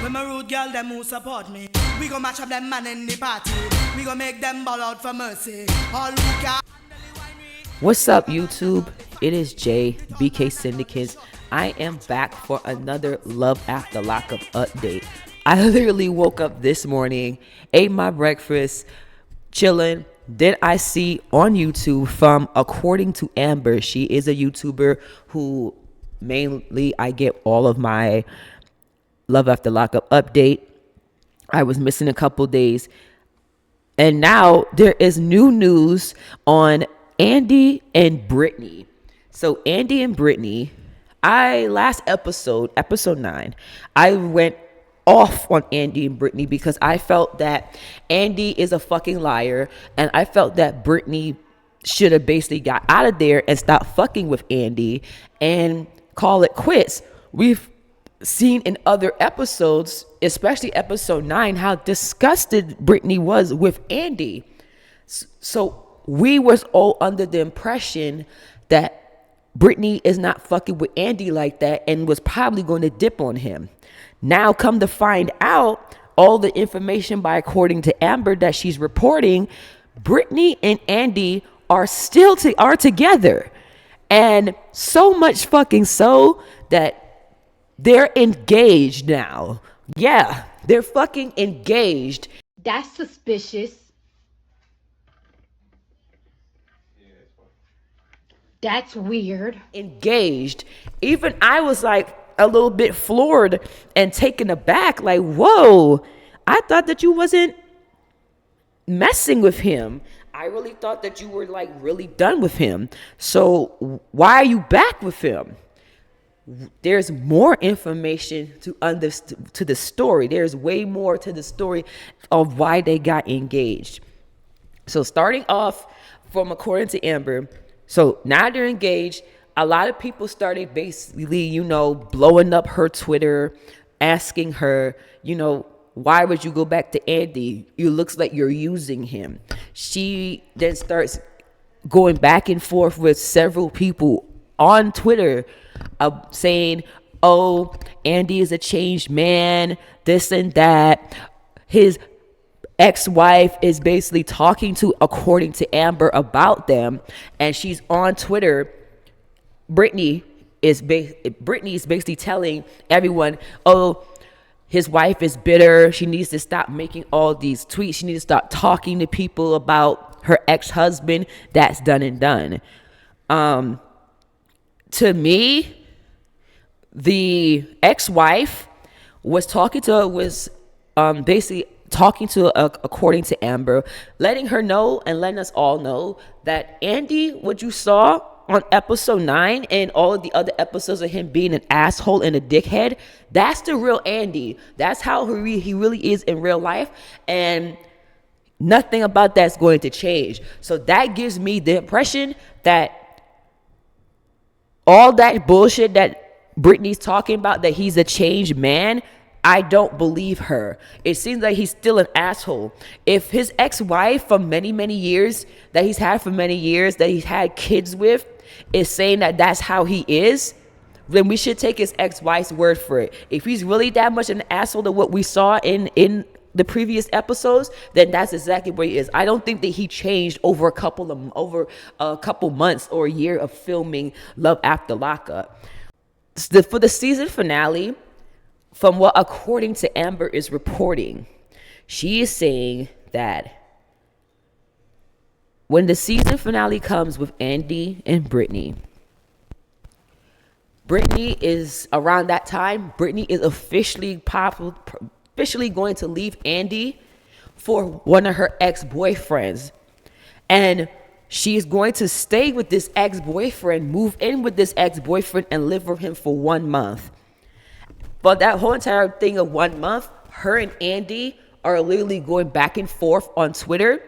When my rude girl, them who support me. We gon' match up them man in the party. We gon' make them ball out for mercy. All who can. What's up, YouTube? It is Jay, BK Syndicates. I am back for another Love After Lockup update. I literally woke up this morning, ate my breakfast, chilling. Then I see on YouTube from According to Amber. She is a YouTuber who mainly I get all of my Love After Lockup update. I was missing a couple days. And now there is new news on Andy and Brittney. So Andy and Brittney, last episode 9, I went off on Andy and Brittney because I felt that Andy is a fucking liar, and I felt that Brittney should have basically got out of there and stopped fucking with Andy and call it quits. We've seen in other episodes, especially episode 9, how disgusted Brittney was with Andy. So we was all under the impression that Brittney is not fucking with Andy like that and was probably going to dip on him. Now come to find out, all the information by According to Amber that she's reporting, Brittney and Andy are still together. And so much fucking so that they're engaged now. Yeah, they're fucking engaged. That's suspicious. That's weird. Engaged. Even I was like a little bit floored and taken aback. Like, whoa, I thought that you wasn't messing with him. I really thought that you were like really done with him. So why are you back with him? There's more information to the story. There's way more to the story of why they got engaged. So starting off from According to Amber, so now they're engaged. A lot of people started basically, blowing up her Twitter, asking her, why would you go back to Andy? It looks like you're using him. She then starts going back and forth with several people on Twitter, saying, oh, Andy is a changed man, this and that. His ex-wife is basically talking to According to Amber about them, and she's on Twitter. Brittney is basically telling everyone, oh, his wife is bitter. She needs to stop making all these tweets. She needs to stop talking to people about her ex-husband. That's done and done. To me, the ex-wife was basically talking to According to Amber, letting her know and letting us all know that Andy, what you saw on episode 9 and all of the other episodes of him being an asshole and a dickhead, that's the real Andy. That's how he really is in real life, and nothing about that's going to change. So that gives me the impression that all that bullshit that Brittney's talking about, that he's a changed man, I don't believe her. It seems like he's still an asshole. If his ex-wife from many, many years, that he's had for many years, that he's had kids with, is saying that that's how he is, then we should take his ex-wife's word for it. If he's really that much an asshole to what we saw in the previous episodes, then that's exactly what he is. I don't think that he changed over a couple months or a year of filming Love After Lockup. For the season finale, from what According to Amber is reporting, she is saying that when the season finale comes with Andy and Brittney is around that time. Brittney is officially going to leave Andy for one of her ex-boyfriends, and she's going to stay with this ex-boyfriend, move in with this ex-boyfriend, and live with him for 1 month. But that whole entire thing of 1 month, her and Andy are literally going back and forth on Twitter,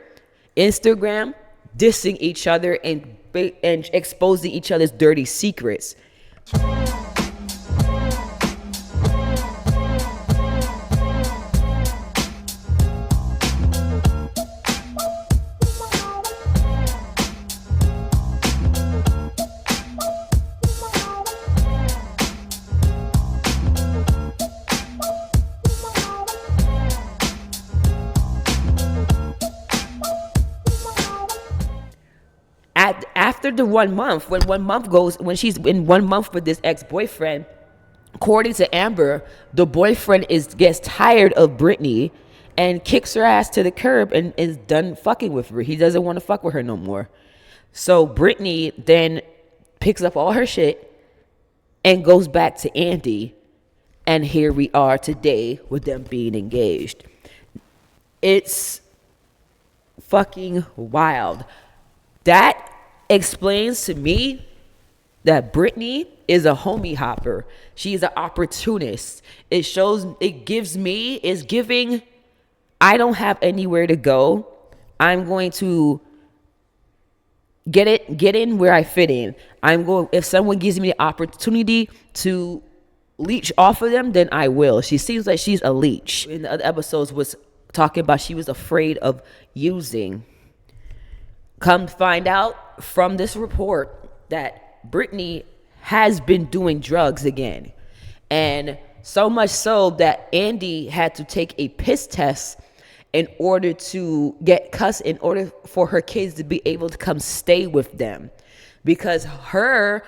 Instagram, dissing each other and exposing each other's dirty secrets. after the 1 month, when she's in 1 month with this ex-boyfriend, according to Amber, the boyfriend gets tired of Britney and kicks her ass to the curb and is done fucking with her. He doesn't want to fuck with her no more. So Britney then picks up all her shit and goes back to Andy. And here we are today with them being engaged. It's fucking wild. That explains to me that Britney is a homie hopper. She's an opportunist. It's giving, I don't have anywhere to go. I'm going to get in where I fit in. If someone gives me the opportunity to leech off of them, then I will. She seems like she's a leech. In the other episodes was talking about she was afraid of using. Come find out from this report that Britney has been doing drugs again. And so much so that Andy had to take a piss test in order to get cussed, in order for her kids to be able to come stay with them. Because her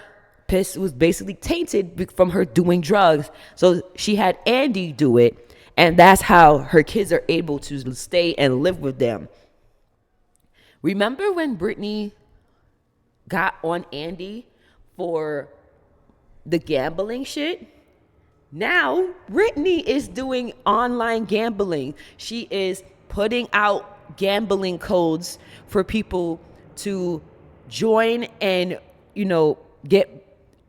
piss was basically tainted from her doing drugs. So she had Andy do it. And that's how her kids are able to stay and live with them. Remember when Britney got on Andy for the gambling shit? Now Britney is doing online gambling. She is putting out gambling codes for people to join and, get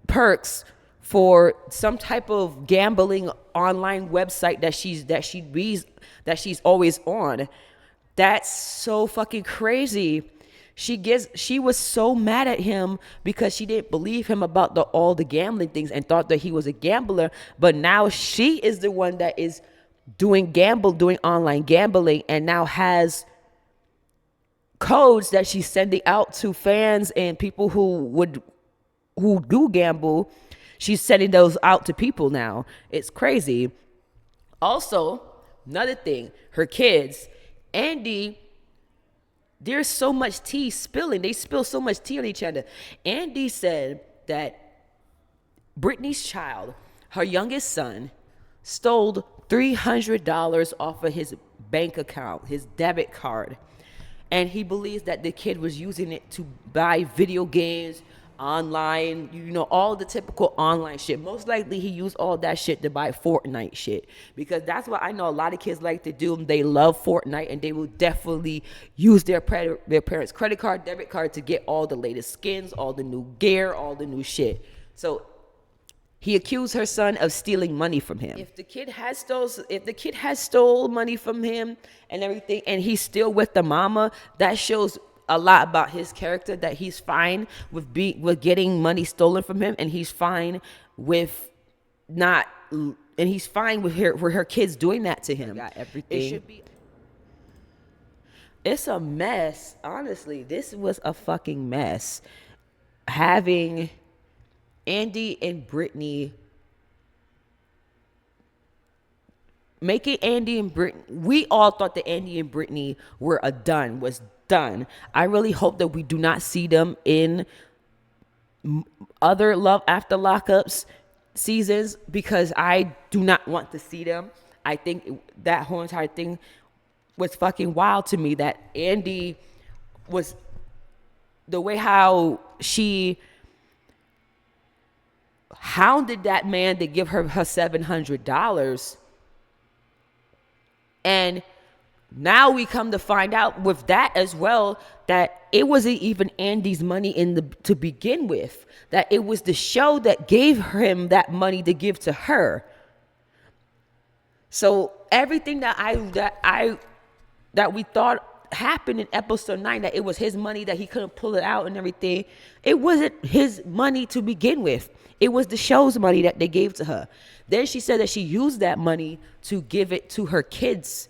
perks for some type of gambling online website that she's always on. That's so fucking crazy. She was so mad at him because she didn't believe him about all the gambling things and thought that he was a gambler. But now she is the one that is doing online gambling, and now has codes that she's sending out to fans and people who do gamble. She's sending those out to people now. It's crazy. Also, another thing, her kids, Andy, there's so much tea spilling. They spill so much tea on each other. Andy said that Britney's child, her youngest son, stole $300 off of his bank account, his debit card. And he believes that the kid was using it to buy video games, online, all the typical online shit. Most likely he used all that shit to buy Fortnite shit, because that's what I know a lot of kids like to do. They love Fortnite, and they will definitely use their parents' credit card, debit card to get all the latest skins, all the new gear, all the new shit. So he accused her son of stealing money from him. If the kid has stole money from him and everything, and he's still with the mama, that shows a lot about his character, that he's fine with getting money stolen from him, and he's fine with her kids doing that to him. Got everything. It's a mess. Honestly, this was a fucking mess. Having Andy and Britney, making Andy and Britney, we all thought that Andy and Britney was done. I really hope that we do not see them in other Love After Lockups seasons, because I do not want to see them. I think that whole entire thing was fucking wild to me, that Andy was, the way how she hounded that man to give her $700. And now we come to find out with that as well, that it wasn't even Andy's money to begin with. That it was the show that gave him that money to give to her. So everything that we thought happened in episode 9, that it was his money, that he couldn't pull it out and everything, it wasn't his money to begin with. It was the show's money that they gave to her. Then she said that she used that money to give it to her kids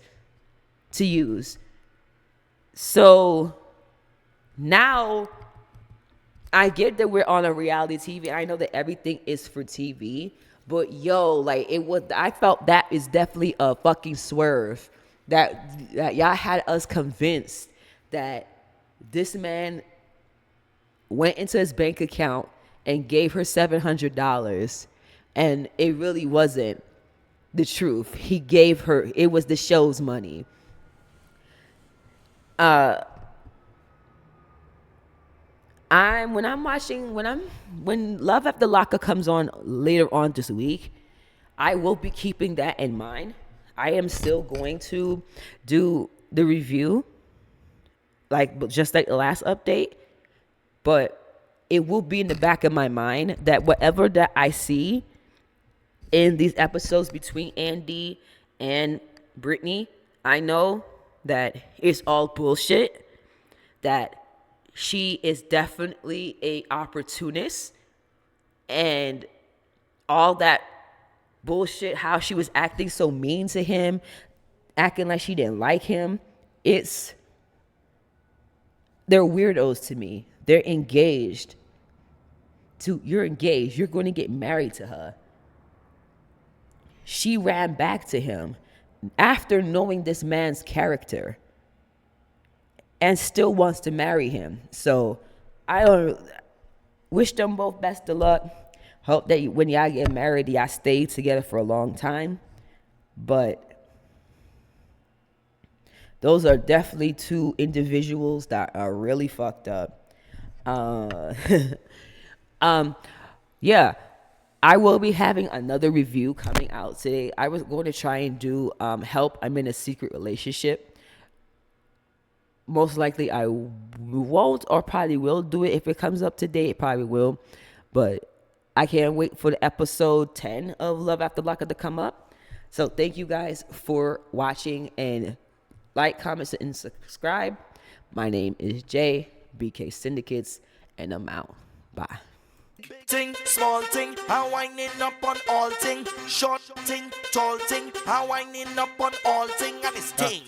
to use. So now I get that we're on a reality TV. I know that everything is for TV, but I felt that is definitely a fucking swerve. That y'all had us convinced that this man went into his bank account and gave her $700, and it really wasn't the truth. He gave her, it was the show's money. When Love After Lockup comes on later on this week, I will be keeping that in mind. I am still going to do the review, just like the last update, but it will be in the back of my mind that whatever that I see in these episodes between Andy and Brittney, I know that it's all bullshit, that she is definitely a opportunist, and all that bullshit, how she was acting so mean to him, acting like she didn't like him, they're weirdos to me. They're engaged. You're engaged. You're going to get married to her. She ran back to him after knowing this man's character and still wants to marry him. So I don't wish them both best of luck. Hope that when y'all get married, y'all stay together for a long time. But those are definitely two individuals that are really fucked up. Yeah, I will be having another review coming out today. I was going to try and do Help, I'm in a Secret Relationship. Most likely I won't, or probably will do it. If it comes up today, it probably will. But I can't wait for the episode 10 of Love After Lockup to come up. So thank you guys for watching, and like, comment, and subscribe. My name is Jay, BK Syndicates, and I'm out. Bye. Big thing, small thing, I winding up on all thing. Short thing, tall thing, I winding up on all thing, and it's thing.